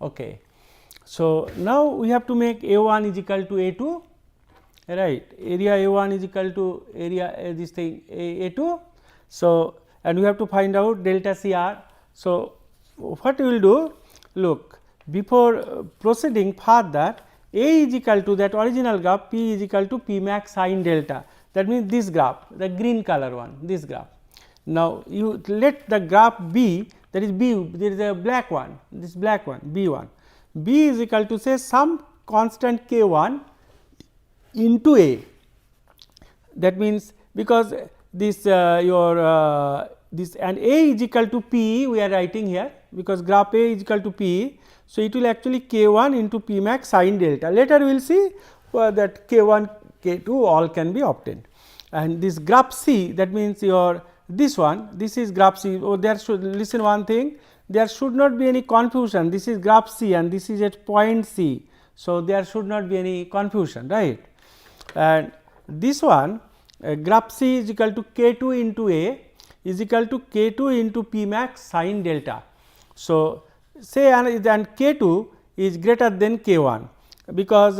Okay. So, now we have to make A 1 is equal to A 2, right, area A 1 is equal to area this thing A 2. So, and we have to find out delta C r. So, what we will do, look, before proceeding further, A is equal to that original graph P is equal to P max sin delta, that means this graph, the green color one, this graph. Now, you let the graph B, that is B, there is a black one, this black one B 1, B is equal to say some constant k 1 into A. That means, because this this and A is equal to P we are writing here, because graph A is equal to P. So, it will actually k 1 into P max sin delta. Later we will see that k 1 k 2 all can be obtained, and this graph C, that means your this one, this is graph C. Oh, there should, listen one thing, there should not be any confusion, this is graph C and this is at point C. So, there should not be any confusion, right, and this one graph C is equal to k 2 into A is equal to k 2 into P max sin delta. So, say and k 2 is greater than k 1, because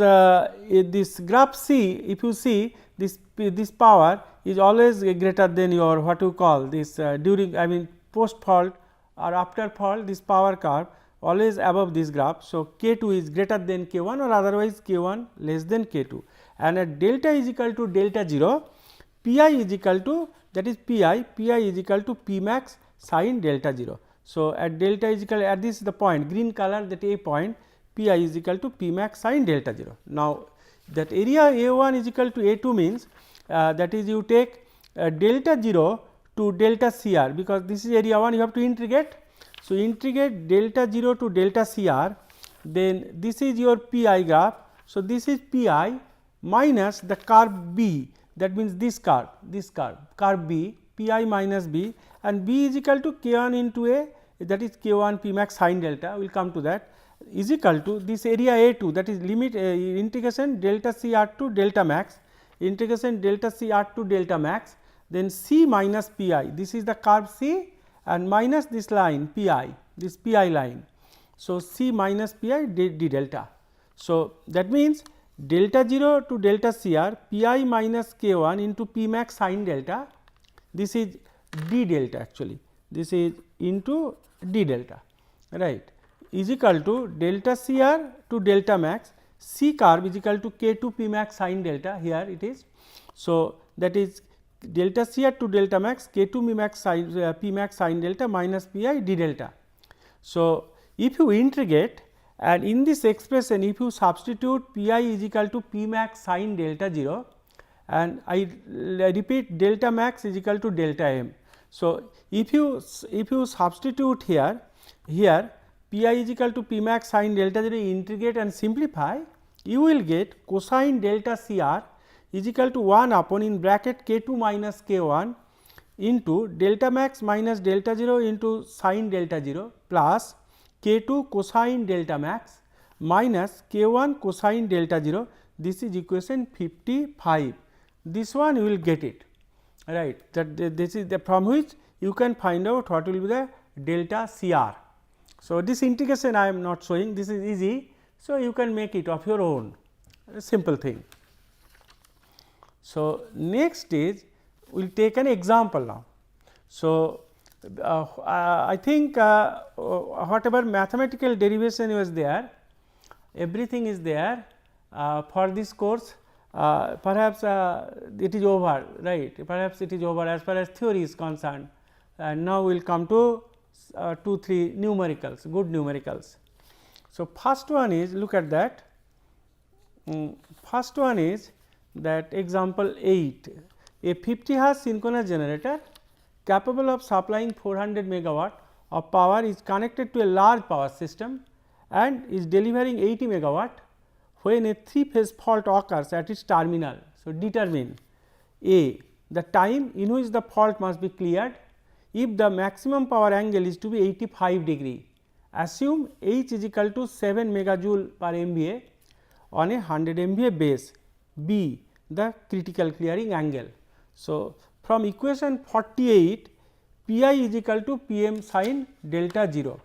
this graph C, if you see this power is always greater than your what you call this during, I mean post fault or after fault, this power curve always above this graph. So, k 2 is greater than k 1 or otherwise k 1 less than k 2, and at delta is equal to delta 0, P I is equal to, that is P I is equal to P max sin delta 0. So, at delta is equal, at this is the point green color, that A point, P I is equal to P max sin delta 0. Now, that area A 1 is equal to A 2 means that is you take delta 0 to delta C r, because this is area 1 you have to integrate. So, integrate delta 0 to delta C r, then this is your P I graph. So, this is P I minus the curve B, that means this curve B, P I minus B, and B is equal to k 1 into A, that is k 1 P max sin delta, we will come to that, is equal to this area A 2, that is limit integration delta C r to delta max, integration delta C r to delta max, then C minus P I, this is the curve C, and minus this line P I, this P I line. So, C minus P I d delta. So, that means delta 0 to delta C r, P I minus k 1 into P max sin delta, this is d delta actually, this is into d delta, right, is equal to delta C r to delta max, C curve is equal to k 2 P max sin delta, here it is. So, that is delta C r to delta max k 2 P max sin delta minus P I d delta. So, if you integrate, and in this expression if you substitute P I is equal to P max sin delta 0, and I repeat delta max is equal to delta m. So, if you substitute here P I is equal to P max sin delta 0, integrate and simplify, you will get cosine delta C r is equal to 1 upon in bracket k 2 minus k 1 into delta max minus delta 0 into sin delta 0 plus k 2 cosine delta max minus k 1 cosine delta 0, this is equation 55. This one you will get it, right, that this is the from which you can find out what will be the delta C r. So, this integration I am not showing, this is easy. So, you can make it of your own, a simple thing. So, next is we will take an example now. So, I think whatever mathematical derivation was there, everything is there for this course. Perhaps it is over, right, perhaps it is over as far as theory is concerned, and now we will come to 2-3 numericals, good numericals. So, first one is, look at that, first one is that example 8, a 50 Hz synchronous generator capable of supplying 400 megawatt of power is connected to a large power system and is delivering 80 megawatt when a 3-phase fault occurs at its terminal. So, determine A, the time in which the fault must be cleared if the maximum power angle is to be 85 degree. Assume H is equal to 7 megajoule per MVA on a 100 MVA base. B, the critical clearing angle. So, from equation 48, P I is equal to P m sin delta 0.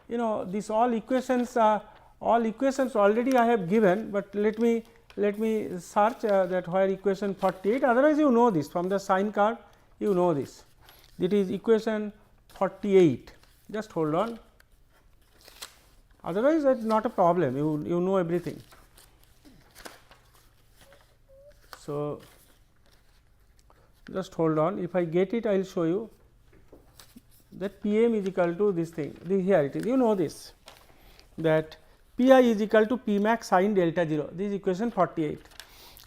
you know these all equations already I have given, but let me search that where equation 48, otherwise you know this from the sine curve, you know this, it is equation 48, just hold on, otherwise it is not a problem, you know everything. So, just hold on, if I get it I will show you that P m is equal to this thing, here it is, you know this, that P I is equal to P max sin delta 0, this is equation 48.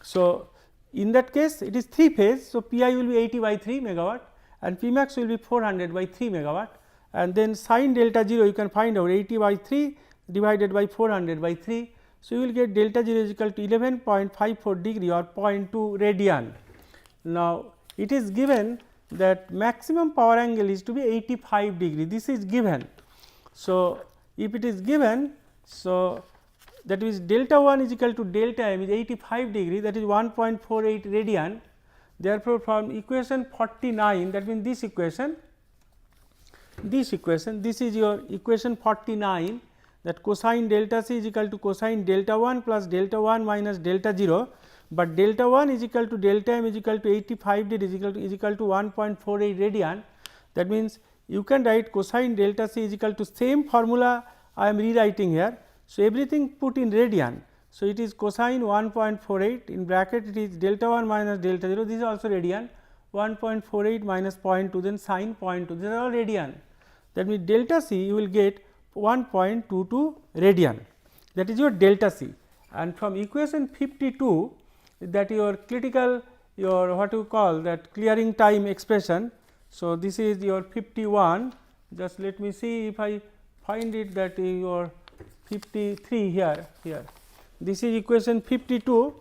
So, in that case it is 3 phase. So, P I will be 80 by 3 megawatt and P max will be 400 by 3 megawatt, and then sin delta 0 you can find out 80 by 3 divided by 400 by 3. So, you will get delta 0 is equal to 11.54 degree or 0.2 radian. Now, it is given that maximum power angle is to be 85 degree, this is given. So, if it is given, so that is delta 1 is equal to delta m is 85 degree, that is 1.48 radian. Therefore, from equation 49, that means this equation, this is your equation 49, that cosine delta c is equal to cosine delta 1 plus delta 1 minus delta 0, but delta 1 is equal to delta m is equal to 85 degree is equal to 1.48 radian. That means, you can write cosine delta c is equal to same formula I am rewriting here. So, everything put in radian. So, it is cosine 1.48 in bracket, it is delta 1 minus delta 0, this is also radian, 1.48 minus 0.2, then sine 0.2, these are all radian. That means, delta c you will get 1.22 radian, that is your delta c. And from equation 52, that your critical, your what you call that clearing time expression. So, this is your 51, just let me see if I find it, that is your 53 here. This is equation 52,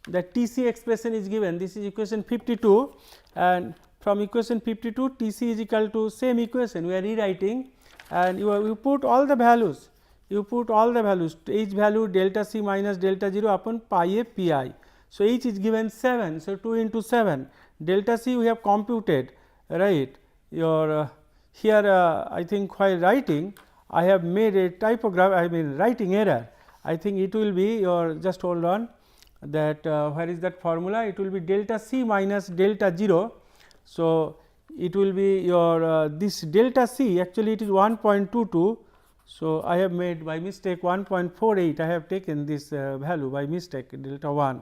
the TC expression is given, this is equation 52, and from equation 52 TC is equal to same equation we are rewriting, and you put all the values, H value delta C minus delta 0 upon pi a pi. So, H is given 7, so 2 into 7, delta C we have computed, right. Your here I think while writing I have made a writing error. I think it will be your, just hold on, that where is that formula, it will be delta C minus delta 0. So, it will be your this delta C, actually it is 1.22. So, I have made by mistake 1.48, I have taken this value by mistake delta 1,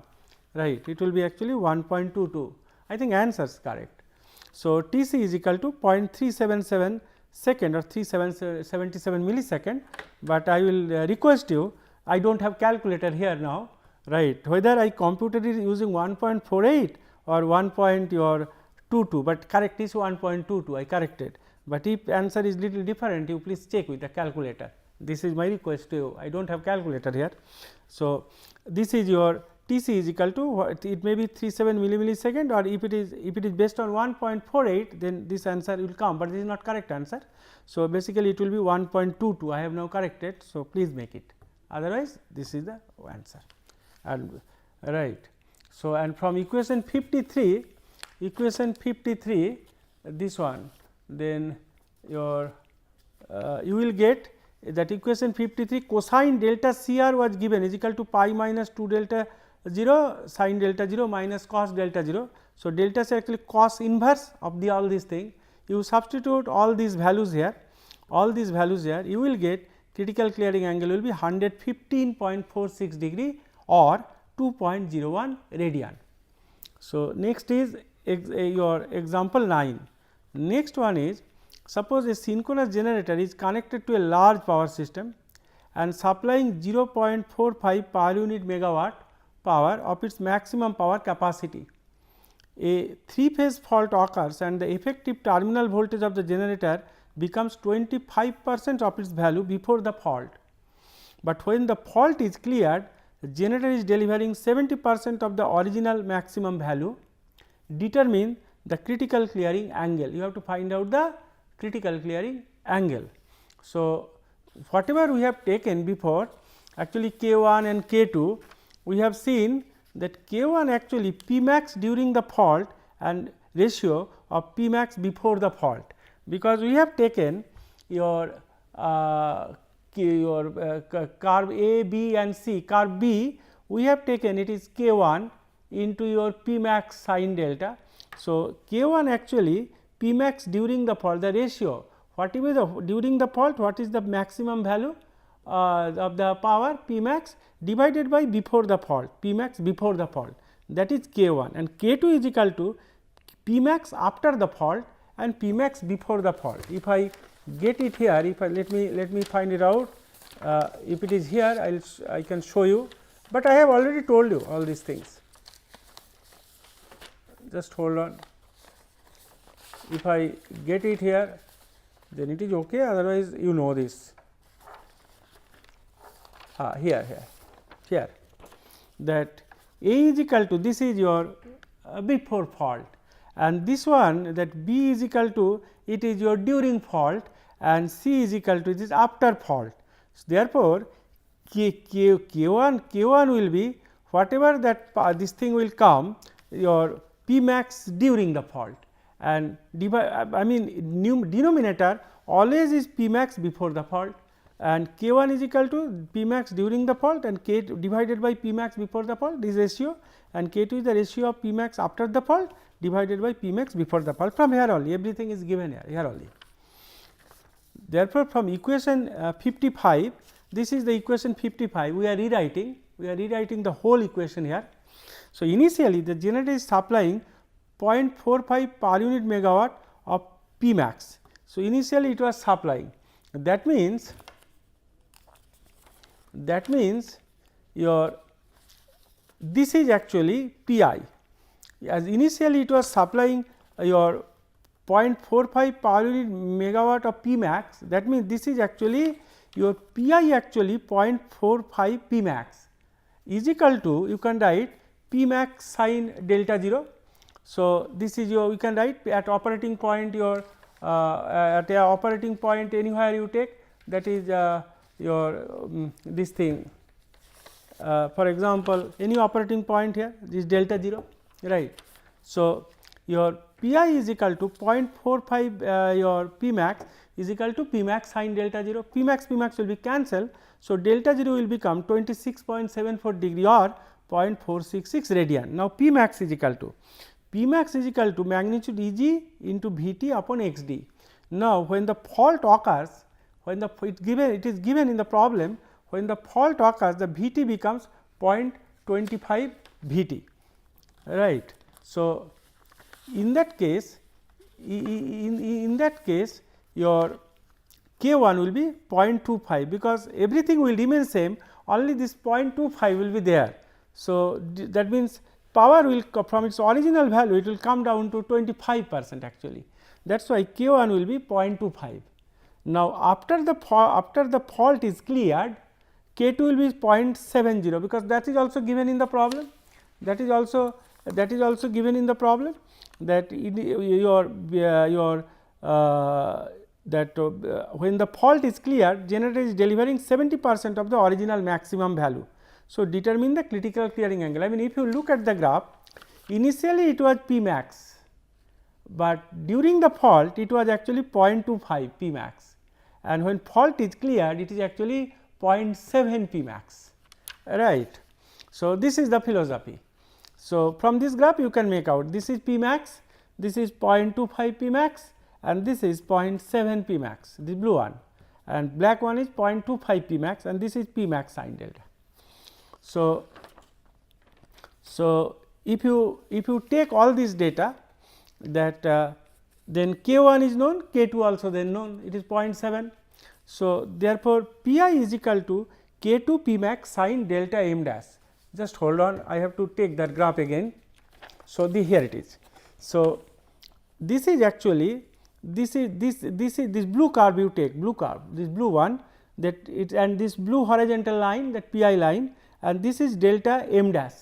right, it will be actually 1.22, I think answer is correct. So, T C is equal to 0.377 second or 377 millisecond, but I will request you, I do not have calculator here now, right, whether I computed it using 1.48 or 1.22, but correct is 1.22, I corrected, but if answer is little different, you please check with the calculator, this is my request to you, I do not have calculator here. So, this is your T C is equal to what, it may be 37 millisecond, or if it is based on 1.48, then this answer will come, but this is not correct answer. So, basically it will be 1.22, I have now corrected. So, please make it, otherwise this is the answer, and right. So, and from equation 53, this one, then your you will get that equation 53 cosine delta C r was given is equal to pi minus 2 delta 0 sin delta 0 minus cos delta 0. So, delta is actually cos inverse of the all these thing, you substitute all these values here, you will get critical clearing angle will be 115.46 degree or 2.01 radian. So, next is your example 9. Next one is, suppose a synchronous generator is connected to a large power system and supplying 0.45 per unit megawatt power of its maximum power capacity. A 3-phase fault occurs and the effective terminal voltage of the generator becomes 25% of its value before the fault. But when the fault is cleared, the generator is delivering 70% of the original maximum value. Determine the critical clearing angle, you have to find out the critical clearing angle. So, whatever we have taken before, actually K 1 and K 2, we have seen that K 1 actually P max during the fault and ratio of P max before the fault, because we have taken your your curve A, B and C. Curve B we have taken, it is k 1 into your P max sin delta. So, k 1 actually P max during the fault, the ratio, what is the during the fault, what is the maximum value of the power P max divided by before the fault, P max before the fault, that is k 1, and k 2 is equal to P max after the fault and P max before the fault. If I get it here, if I let me find it out, if it is here I can show you, but I have already told you all these things. Just hold on. If I get it here, then it is okay, otherwise you know this. Here that A is equal to, this is your before fault, and this one, that B is equal to, it is your during fault, and C is equal to, it is after fault. So, therefore, k 1 will be whatever that this thing will come, your P max during the fault, and denominator always is P max before the fault, and k 1 is equal to P max during the fault and k divided by P max before the fault, this ratio, and k 2 is the ratio of P max after the fault divided by P max before the fault. From here only, everything is given here only. Therefore, from equation 55, this is the equation 55, we are rewriting the whole equation here. So, initially the generator is supplying 0.45 per unit megawatt of P max. So, initially it was supplying, that means your this is actually P I, as initially it was supplying your 0.45 per unit megawatt of P max, that means this is actually your P I actually 0.45 P max is equal to, you can write P max sin delta 0. So, this is your, you can write at operating point your at a operating point anywhere you take, that is your this thing, for example, any operating point here, this delta 0, right. So, your P I is equal to 0.45 your P max is equal to P max sin delta 0, P max will be cancelled. So, delta 0 will become 26.74 degree or 0.466 radian. Now, P max is equal to magnitude E g into V t upon x d. Now, when the fault occurs, when the it is given in the problem, when the fault occurs, the V t becomes 0.25 V t, right. So, in that case your k 1 will be 0.25, because everything will remain same, only this 0.25 will be there. So, that means power will from its original value, it will come down to 25% actually, that is why k 1 will be 0.25. Now, after the fault is cleared, k 2 will be 0.70, because that is also given in the problem, that is also given in the problem, that when the fault is cleared, generator is delivering 70% of the original maximum value. So, determine the critical clearing angle. I mean, if you look at the graph, initially it was P max, but during the fault it was actually 0.25 P max, and when fault is cleared, it is actually 0.7 P max, right. So, this is the philosophy. So, from this graph you can make out, this is P max, this is 0.25 P max, and this is 0.7 P max, the blue one, and black one is 0.25 P max, and this is P max sin delta. So, if you take all this data, that then k 1 is known, k 2 also then known, it is 0.7. So, therefore, P I is equal to k 2 P max sin delta m dash. Just hold on, I have to take that graph again. So, here it is. So, this is actually this blue curve you take, this blue one, that it, and this blue horizontal line, that P I line, and this is delta m dash,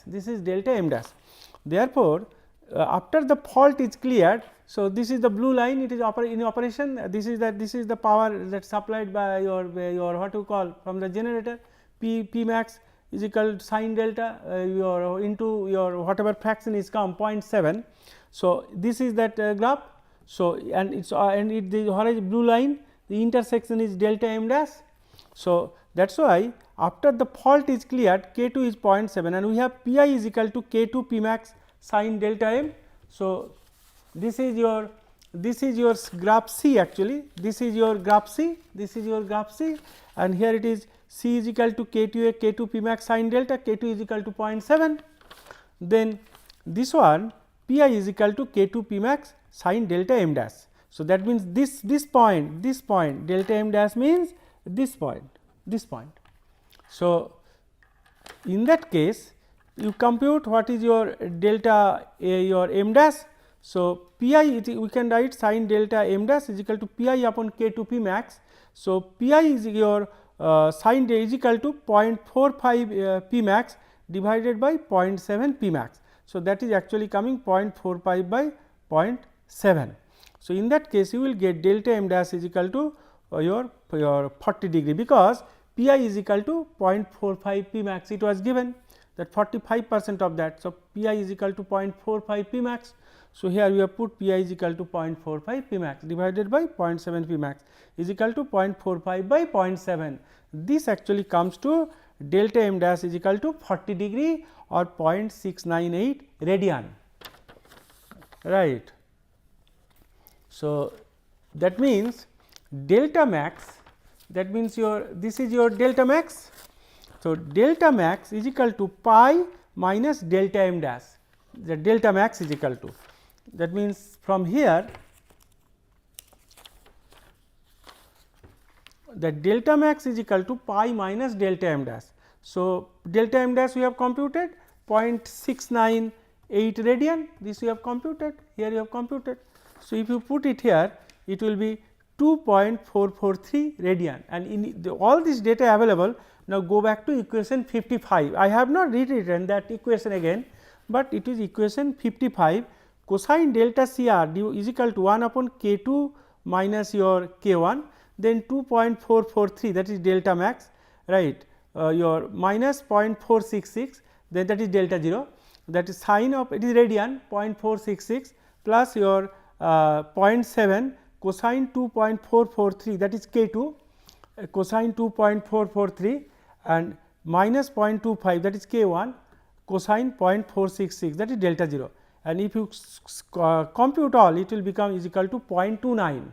Therefore, after the fault is cleared, so this is the blue line, it is in operation, this is the power that supplied by your what you call from the generator, P max is equal to sin delta your into your whatever fraction is come 0.7. So, this is that graph. So, and it's the horizontal blue line, the intersection is delta m dash. So, that is why after the fault is cleared K2 is 0.7 and we have Pi is equal to K2 P max sin delta m. So, this is your graph C actually, this is your graph C, this is your graph C, and here it is C is equal to K2 a K2 P max sin delta, K2 is equal to 0.7. Then this one Pi is equal to K2 P max sin delta m dash. So, that means this point delta m dash means this point. So, in that case you compute what is your delta your m dash. So, Pi we can write sin delta m dash is equal to Pi upon K2 P max. So, Pi is your sin delta is equal to 0.45 P max divided by 0.7 P max. So, that is actually coming 0.45 by 0.7. So, in that case you will get delta m dash is equal to your 40 degree, because Pi is equal to 0.45 P max, it was given that 45% of that. So, Pi is equal to 0.45 P max. So, here we have put Pi is equal to 0.45 P max divided by 0.7 P max is equal to 0.45 by 0.7. This actually comes to delta m dash is equal to 40 degree or 0.698 radian, right. So, that means delta max, that means this is your delta max. So, delta max is equal to pi minus delta m dash, the delta max is equal to, that means from here the delta max is equal to pi minus delta m dash. So, delta m dash we have computed 0.698 radian, this we have computed, here you have computed. So, if you put it here it will be 2.443 radian, and in all this data available. Now, go back to equation 55. I have not rewritten that equation again, but it is equation 55, cosine delta CR is equal to 1 upon K2 minus your K1, then 2.443 that is delta max, right, your minus 0.466, then that is delta 0, that is sine of it is radian 0.466 plus your 0.7 cosine 2.443 that is K2, cosine 2.443 and minus 0.25 that is K1, cosine 0.466 that is delta 0, and if you compute all it will become is equal to 0.29.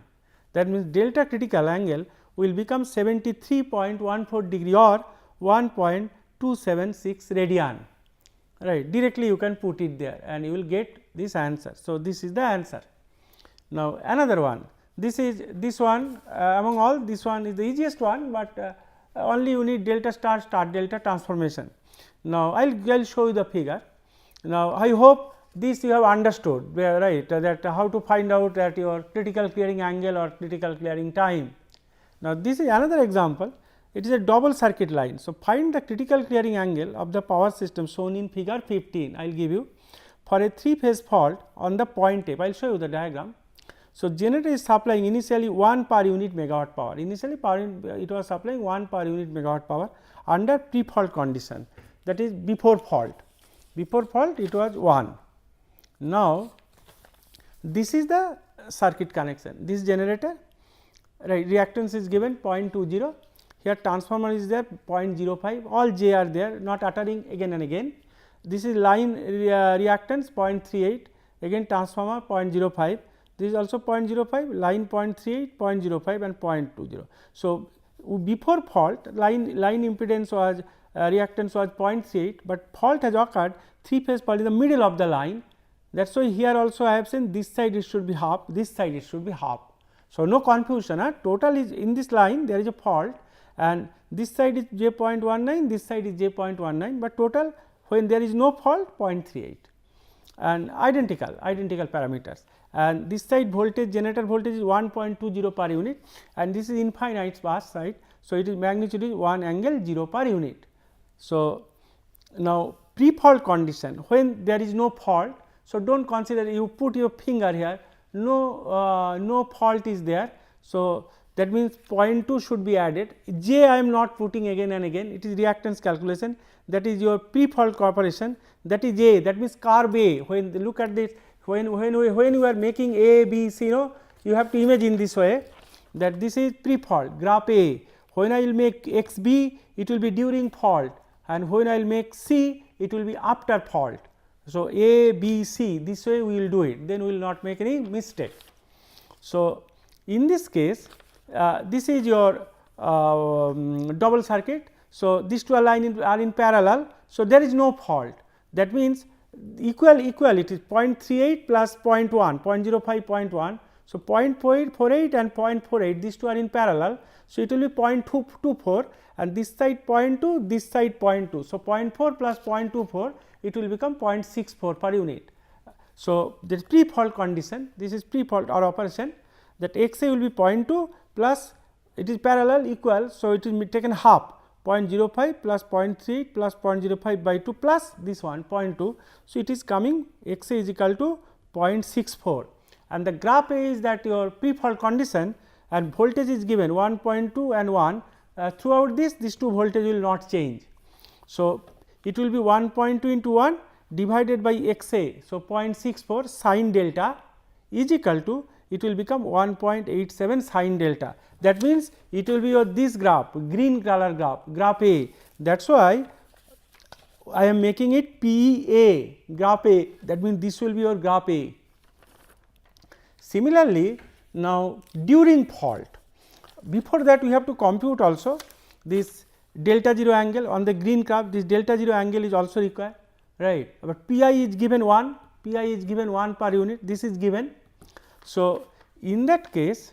That means, delta critical angle will become 73.14 degree or 1.276 radian, right. Directly you can put it there and you will get this answer. So, this is the answer. Now, another one, this one among all, this one is the easiest one, but only you need delta star delta transformation. Now, I will show you the figure. Now, I hope this you have understood, right, that how to find out that your critical clearing angle or critical clearing time. Now, this is another example, it is a double circuit line. So, find the critical clearing angle of the power system shown in figure 15. I will give you for a 3-phase fault on the point tape. I will show you the diagram. So, generator is supplying initially 1 per unit megawatt power, initially it was supplying 1 per unit megawatt power under pre-fault condition, that is before fault it was 1. Now, this is the circuit connection, this generator, right, reactance is given 0.20, here transformer is there 0.05, all J are there not uttering again and again. This is line reactance 0.38, again transformer 0.05, this is also 0.05, line 0.38, 0.05 and 0.20. So, before fault line impedance was reactance was 0.38, but fault has occurred, 3-phase fault in the middle of the line. That is why here also I have seen this side it should be half, this side it should be half. So, no confusion, total is in this line there is a fault and this side is j 0.19, this side is j 0.19, but total when there is no fault 0.38 and identical parameters, and this side voltage generator voltage is 1.20 per unit and this is infinite pass side. So, it is magnitude is 1 angle 0 per unit. So, now pre-fault condition when there is no fault. So, do not consider you put your finger here no fault is there. So, that means 0.2 should be added, J I am not putting again and again, it is reactance calculation, that is your pre-fault corporation, that is A, that means carb A. When look at this, when you are making A, B, C, you have to imagine this way that this is pre-fault graph A, when I will make x b, it will be during fault, and when I will make c, it will be after fault. So, a b c, this way we will do it, then we will not make any mistake. So, in this case this is your double circuit. So, these two are in parallel. So, there is no fault, that means equal it is 0.38 plus 0.1, 0.05, 0.1. So, 0.48 and 0.48, these two are in parallel. So, it will be 0.224 and this side 0.2, this side 0.2. So, 0.4 plus 0.24, it will become 0.64 per unit. So, there is pre-fault condition, this is pre-fault or operation, that x a will be 0.2 plus it is parallel equal. So, it will be taken half, 0.05 plus 0.3 plus 0.05 by 2 plus this one 0.2. So, it is coming x a is equal to 0.64, and the graph A is that your pre-fault condition, and voltage is given 1.2 and 1. Throughout this, these two voltage will not change. So, it will be 1.2 into 1 divided by x a. So, 0.64 sin delta is equal to, it will become 1.87 sin delta. That means, it will be your this graph, green color graph A. That is why I am making it P A, graph A, that means this will be your graph A. Similarly, now during fault, before that we have to compute also this delta 0 angle on the green graph, this delta 0 angle is also required, right, but P I is given 1, P I is given 1 per unit, this is given. So, in that case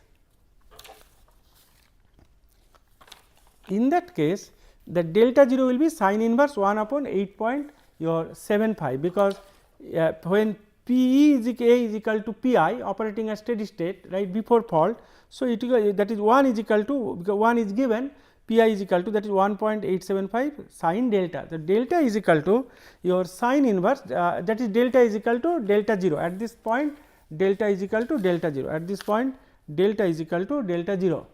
the delta 0 will be sin inverse 1 upon 8.75, because when P E is equal to P I operating at steady state, right, before fault. So, it that is 1 is equal to, because 1 is given, P I is equal to, that is 1.875 sin delta. The delta is equal to your sin inverse, that is delta is equal to delta 0 at this point, delta is equal to delta 0 at this point, delta is equal to delta 0.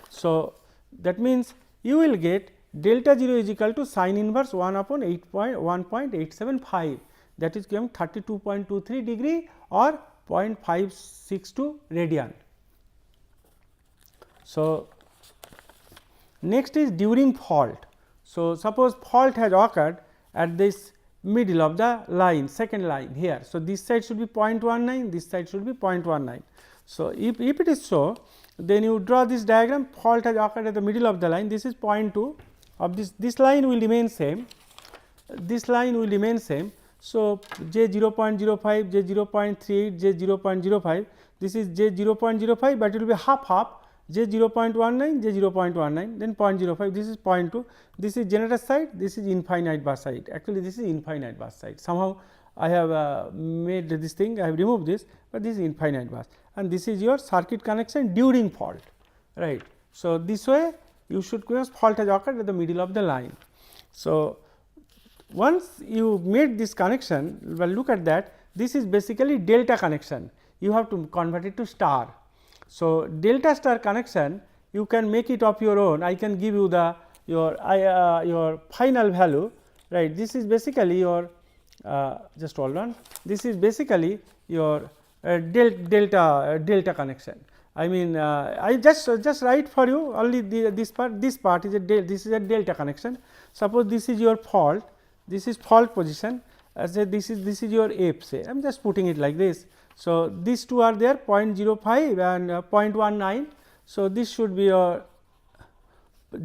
So, that means you will get delta 0 is equal to sin inverse 1 upon 1.875, that is given 32.23 degree or 0.562 radian. So, next is during fault. So, suppose fault has occurred at this middle of the line, second line here. So, this side should be 0.19, this side should be 0.19. So, if it is so, then you draw this diagram, fault has occurred at the middle of the line, this is 0.2 of this line will remain same, this line will remain same. So, j 0.05, j 0.38, j 0.05, this is j 0.05, but it will be half, j 0.19, j 0.19, then 0.05, this is 0.2, this is generator side, this is infinite bus side, actually this is infinite bus side. Somehow I have made this thing, I have removed this, but this is infinite bus, and this is your circuit connection during fault, right. So, this way you should, because fault has occurred at the middle of the line. So, once you made this connection, well, look at that, this is basically delta connection, you have to convert it to star. So, delta star connection you can make it of your own, I can give you the your final value, right. This is basically your just hold on, this is basically your delta connection. I mean I just write for you only this part is a this is a delta connection. Suppose this is your fault, this is fault position, as this is your F, say I am just putting it like this. So, these two are there 0.05 and 0.19. So, this should be your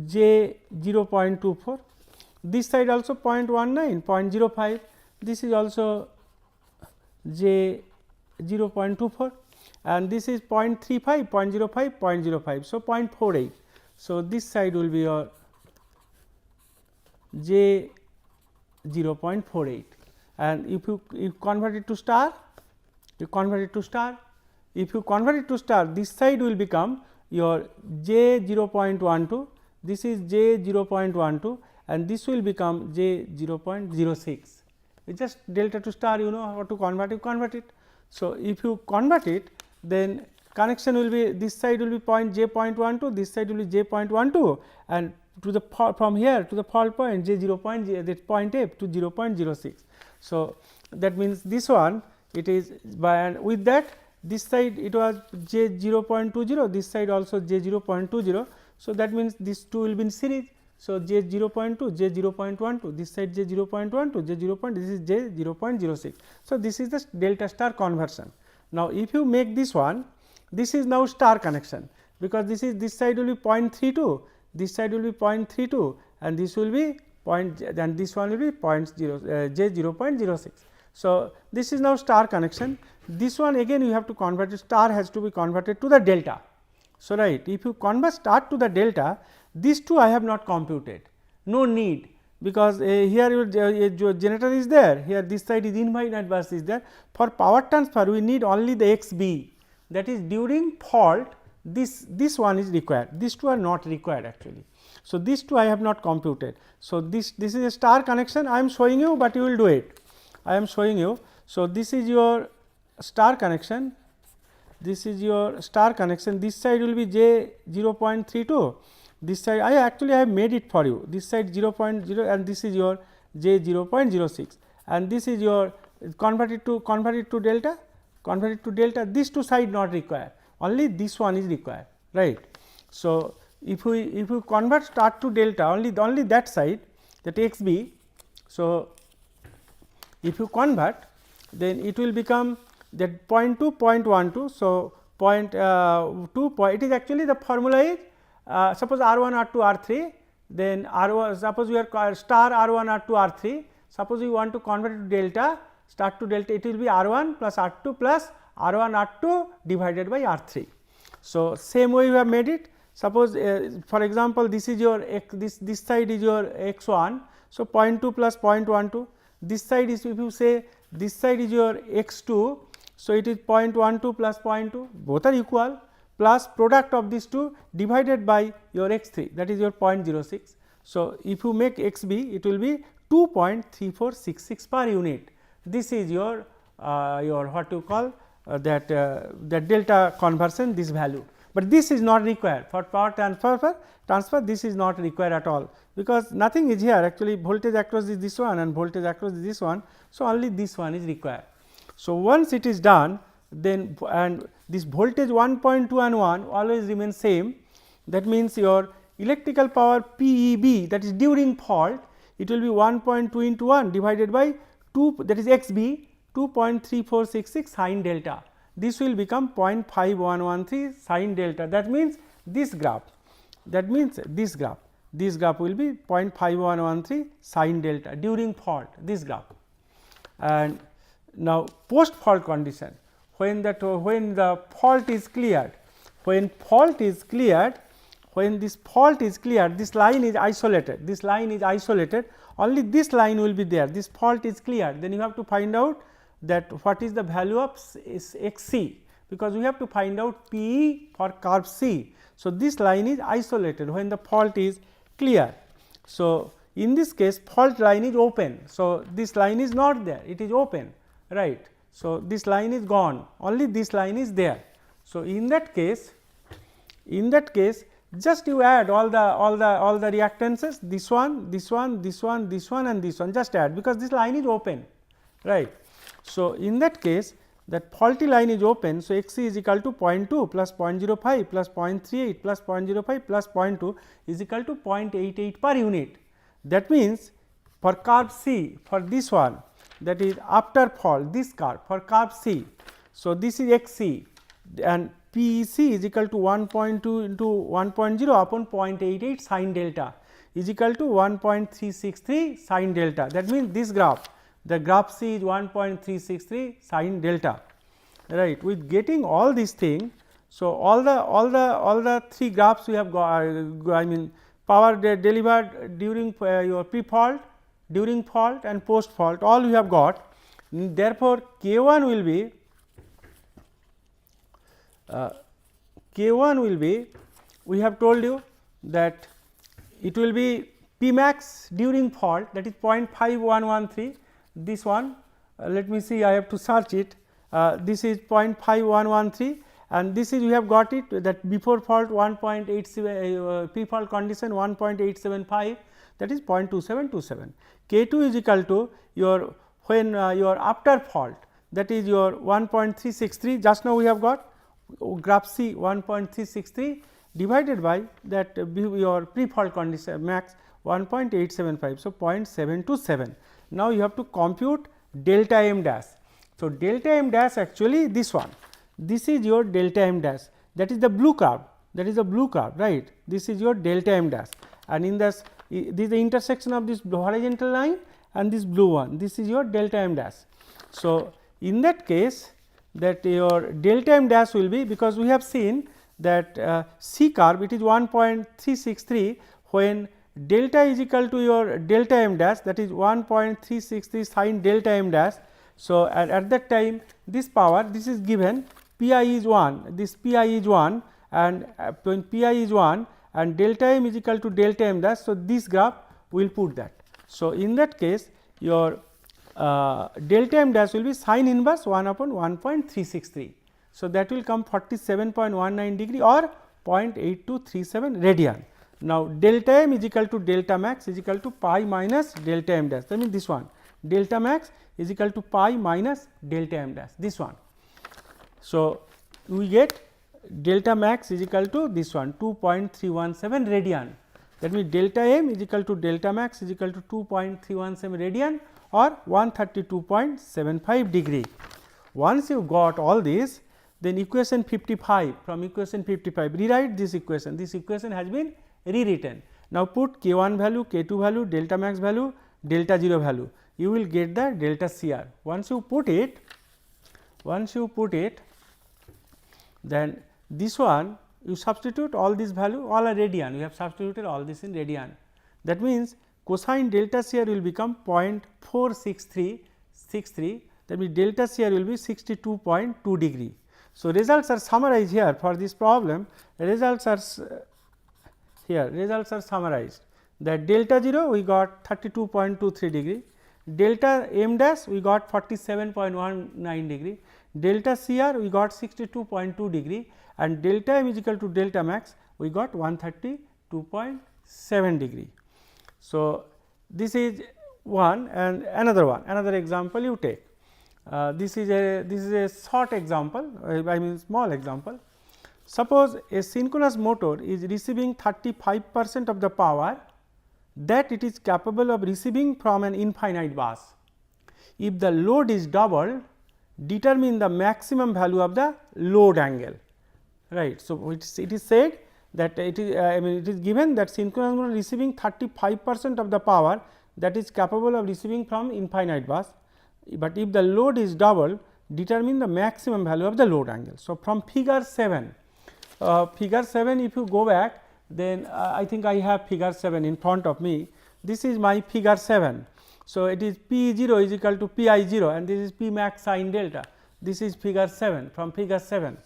j 0.24, this side also 0.19, 0.05, this is also j 0.24 and this is 0.35, 0.05, 0.05. So, 0.48. So, this side will be your j 0.48, and if you convert it to star, if you convert it to star, this side will become your j 0.12, this is j 0.12 and this will become j 0.06. It's just delta to star, you know how to convert, you convert it. So, if you convert it, then connection will be, this side will be j 0.12, this side will be j 0.12, and to the from here to the fault point j 0. That point F to 0.06. So, that means this one it is by, and with that this side it was j 0.20, this side also j 0.20. So, that means these two will be in series. So, j 0.2, j 0.12, this side j 0.12, j 0. This is j 0.06. So, this is the delta star conversion. Now, if you make this one, this is now star connection, because this side will be 0.32, this side will be 0.32, and this will be and this one will be j 0.06. So, this is now star connection. This one again you have to convert it, star has to be converted to the delta. So, right, if you convert star to the delta, these two I have not computed, no need, because here your generator is there, here this side is infinite bus is there. For power transfer we need only the XB, that is during fault this one is required, these two are not required actually. So, these two I have not computed. So, this is a star connection, I am showing you, but you will do it, I am showing you. So, this is your star connection, this is your star connection, this side will be j 0.32, this side I have made it for you, this side 0.0 and this is your j 0.06, and this is your converted to delta, these two side not required, only this one is required, right. So, if we convert star to delta only that side, that XB. So, if you convert, then it will become that 0.2, 0.12. So, 0.2 it is actually the formula is suppose R1, R2, R3, then R1, suppose we are star R1, R2, R3, suppose we want to convert it to delta, star to delta, it will be R1 plus R2 plus R1, R2 divided by R3. So, same way we have made it. Suppose for example, this is your this side is your x1. So, 0.2 plus 0.12, this side is, if you say this side is your x2. So, it is 0.12 plus 0.2, both are equal, plus product of these two divided by your x3, that is your 0.06. So, if you make xb, it will be 2.3466 per unit. This is your what you call that delta conversion, this value, but this is not required for power transfer, this is not required at all, because nothing is here actually, voltage across is this one and voltage across is this one. So, only this one is required. So, once it is done, then and this voltage 1.2 and 1 always remain same, that means your electrical power PEB, that is during fault, it will be 1.2 into 1 divided by 2, that is XB, 2.3466 sin delta. This will become 0.5113 sin delta, that means this graph, that means this graph will be 0.5113 sin delta during fault, this graph. And now, post fault condition, when the fault is cleared, when this fault is cleared, this line is isolated, only this line will be there, this fault is cleared, then you have to find out that what is the value of XC, because we have to find out PE for curve C. So, this line is isolated when the fault is clear. So, in this case fault line is open. So, this line is not there, it is open, right. So, this line is gone, only this line is there. So, in that case just you add all the reactances, this one and this one, just add, because this line is open, right. So, in that case that faulty line is open. So, Xc is equal to 0.2 plus 0.05 plus 0.38 plus 0.05 plus 0.2 is equal to 0.88 per unit. That means, for curve C, for this one, that is after fault, this curve for curve C. So, this is Xc and PEC is equal to 1.2 into 1.0 upon 0.88 sin delta is equal to 1.363 sin delta. That means, this graph, the graph C is 1.363 sin delta, right. With getting all these things, so all the three graphs we have got, I mean power delivered during your pre-fault, during fault and post fault, all we have got. Therefore, K1 will be we have told you that it will be P max during fault, that is 0.5113. This one, let me see, I have to search it. This is 0.5113 and this is we have got it that before fault 1.87 pre fault condition 1.875, that is 0.2727. K2 is equal to your when your after fault, that is your 1.363, just now we have got graph C 1.363, divided by that your pre-fault condition max 1.875. So, 0.727. Now, you have to compute delta m dash. So, delta m dash actually this one, this is your delta m dash, that is the blue curve, that is the blue curve, right. This is your delta m dash, and in this is the intersection of this horizontal line and this blue one, this is your delta m dash. So, in that case that your delta m dash will be, because we have seen that C curve it is 1.363 when delta is equal to your delta m dash, that is 1.363 sin delta m dash. So, at that time this power, this is given pi is 1, this pi is 1, and when pi is 1 and delta m is equal to delta m dash. So, this graph will put that. So, in that case your delta m dash will be sin inverse 1 upon 1.363. So, that will come 47.19 degree or 0.8237 radian. Now, delta m is equal to delta max is equal to pi minus delta m dash, that means this one, delta max is equal to pi minus delta m dash, this one. So, we get delta max is equal to this one 2.317 radian, that means delta m is equal to delta max is equal to 2.317 radian or 132.75 degree. Once you got all this, then equation 55, from equation 55 rewrite this equation has been rewritten. Now, put k 1 value, k 2 value, delta max value, delta 0 value, you will get the delta CR. Once you put it, then this one you substitute all this value, all are radian, we have substituted all this in radian. That means, cosine delta CR will become 0.46363, that means delta CR will be 62.2 degree. So, results are summarized here for this problem, results are here, results are summarized, that delta 0 we got 32.23 degree, delta m dash we got 47.19 degree, delta CR we got 62.2 degree, and delta m is equal to delta max we got 132.7 degree. So, this is one, and another example you take. This is a short example, I mean small example. Suppose a synchronous motor is receiving 35% of the power that it is capable of receiving from an infinite bus. If the load is doubled, determine the maximum value of the load angle, right. So, it is said that it is it is given that synchronous motor receiving 35% of the power that is capable of receiving from infinite bus, but if the load is doubled, determine the maximum value of the load angle. So, from figure 7, if you go back, then I think I have figure 7 in front of me. This is my figure 7. So, it is P 0 is equal to P I 0 and this is P max sin delta. This is figure 7, from figure 7.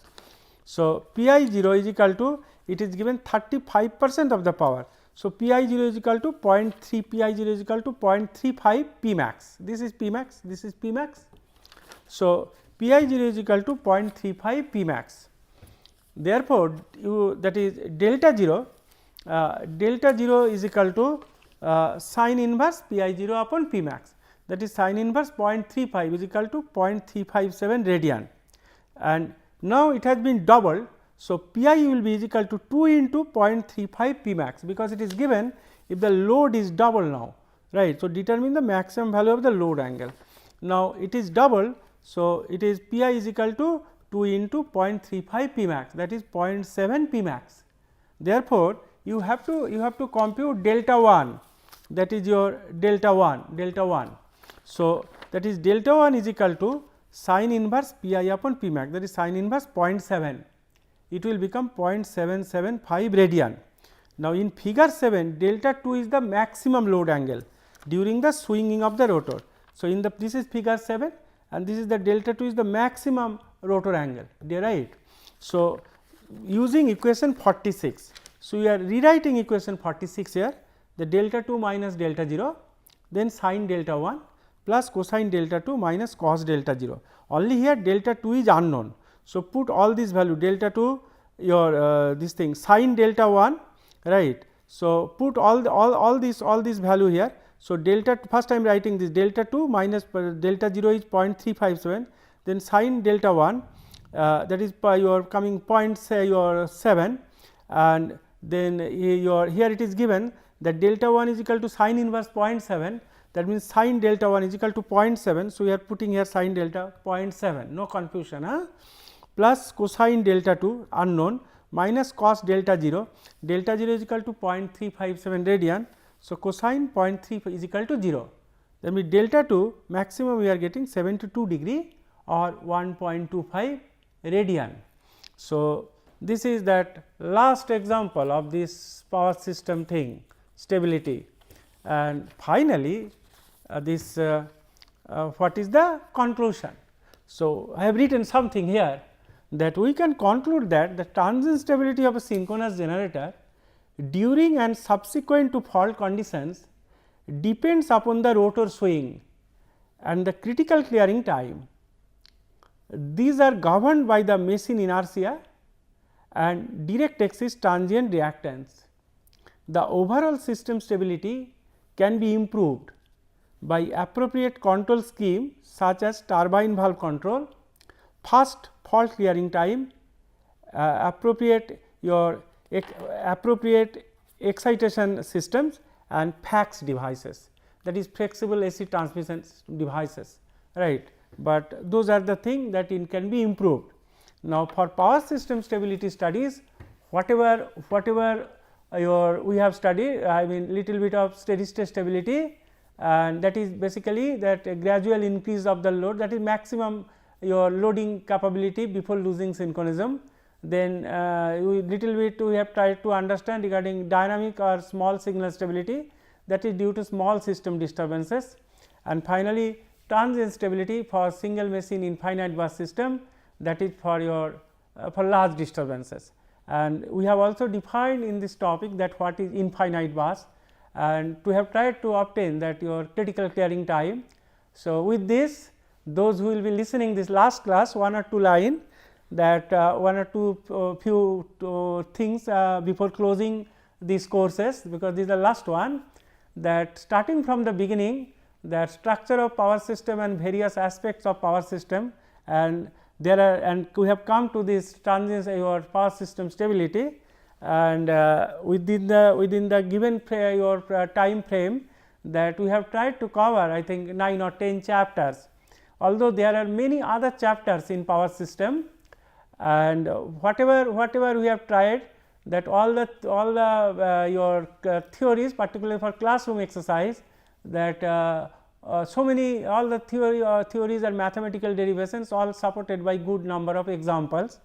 So, P I 0 is equal to, it is given 35% of the power. So, P I 0 is equal to 0.3, P I 0 is equal to 0.35 P max, this is P max, this is P max. So, P I 0 is equal to 0.35 P max. Therefore, that is delta 0 is equal to sin inverse P I 0 upon P max, that is sin inverse 0.35 is equal to 0.357 radian, and now it has been doubled. So, P I will be equal to 2 into 0.35 P max, because it is given if the load is double now, right. So, determine the maximum value of the load angle. Now, it is double. So, it is P I is equal to 2 into 0.35 P max, that is 0.7 P max. Therefore, you have to compute delta 1, that is your delta 1. So, that is delta 1 is equal to sin inverse P I upon P max, that is sin inverse 0.7, it will become 0.775 radian. Now, in figure 7, delta 2 is the maximum load angle during the swinging of the rotor. So, in the this is figure 7 and this is the delta 2 is the maximum rotor angle, right. So, using equation 46. So, we are rewriting equation 46 here, the delta 2 minus delta 0, then sin delta 1 plus cosine delta 2 minus cos delta 0. Only here delta 2 is unknown. So, put all these value delta 2 your this thing sin delta 1, right. So, put all this value here. So, delta first I am writing this delta 2 minus delta 0 is 0.357, then sin delta 1 that is by your coming point say your 7, and then here it is given that delta 1 is equal to sin inverse 0.7, that means sin delta 1 is equal to 0.7. So, we are putting here sin delta 0.7, no confusion, plus cosine delta 2 unknown minus cos delta 0, delta 0 is equal to 0.357 radian. So, cosine 0.3 is equal to 0, that means delta 2 maximum we are getting 72 degree or 1.25 radian. So, this is that last example of this power system thing, stability, and finally, this what is the conclusion. So, I have written something here that we can conclude that the transient stability of a synchronous generator during and subsequent to fault conditions depends upon the rotor swing and the critical clearing time. These are governed by the machine inertia and direct axis transient reactance. The overall system stability can be improved by appropriate control scheme such as turbine valve control, fast fault clearing time, appropriate excitation systems and FACS devices, that is flexible AC transmission devices, right. But those are the things that can be improved. Now, for power system stability studies, whatever we have studied, I mean little bit of steady state stability, and that is basically that a gradual increase of the load, that is maximum your loading capability before losing synchronism. Then little bit we have tried to understand regarding dynamic or small signal stability, that is due to small system disturbances, and finally transient stability for single machine infinite bus system, that is for your for large disturbances. And we have also defined in this topic that what is infinite bus, and we have tried to obtain that your critical clearing time. So, with this, those who will be listening this last class, one or two line, that one or two few things before closing these courses, because this is the last one, that starting from the beginning, that structure of power system and various aspects of power system, and there are, and we have come to this transient your power system stability, and within the given your time frame, that we have tried to cover I think 9 or 10 chapters, although there are many other chapters in power system, and whatever we have tried, that all the your theories, particularly for classroom exercise, that so many all the theories and mathematical derivations all supported by good number of examples,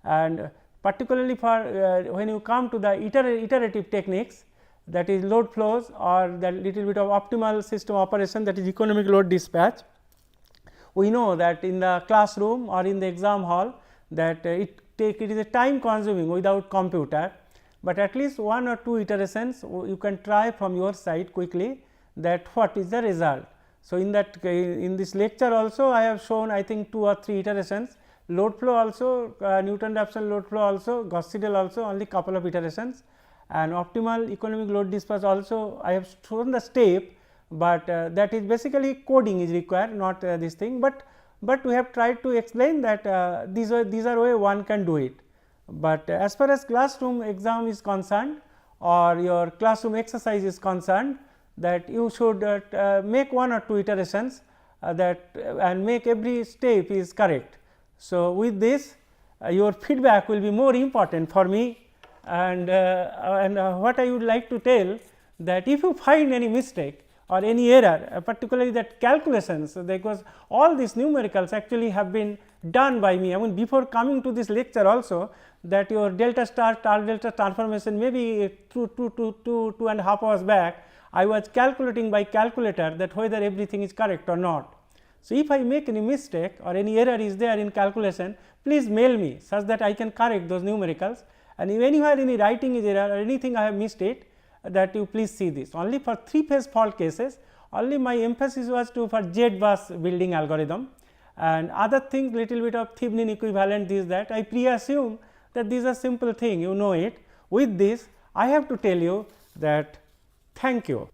and particularly for when you come to the iterative techniques, that is load flows or that little bit of optimal system operation, that is economic load dispatch. We know that in the classroom or in the exam hall, that it is a time consuming without computer, but at least one or two iterations you can try from your side quickly, that what is the result. So, in that in this lecture also I have shown I think 2 or 3 iterations, load flow also, Newton-Raphson load flow also, Gauss-Seidel also only couple of iterations, and optimal economic load dispatch also I have shown the step, but that is basically coding is required, not this thing, but we have tried to explain that these are way one can do it. But as far as classroom exam is concerned or your classroom exercise is concerned, that you should make 1 or 2 iterations that and make every step is correct. So, with this your feedback will be more important for me, and what I would like to tell, that if you find any mistake or any error, particularly that calculations, because all these numericals actually have been done by me. I mean before coming to this lecture also, that your delta star delta transformation maybe 2.5 hours back, I was calculating by calculator that whether everything is correct or not. So, if I make any mistake or any error is there in calculation, please mail me such that I can correct those numericals, and if anywhere any writing is error or anything I have missed it, that you please see this. Only for 3-phase fault cases, only my emphasis was to for Z bus building algorithm, and other things little bit of Thevenin equivalent this that I pre-assume that these are simple thing, you know it. With this I have to tell you that thank you.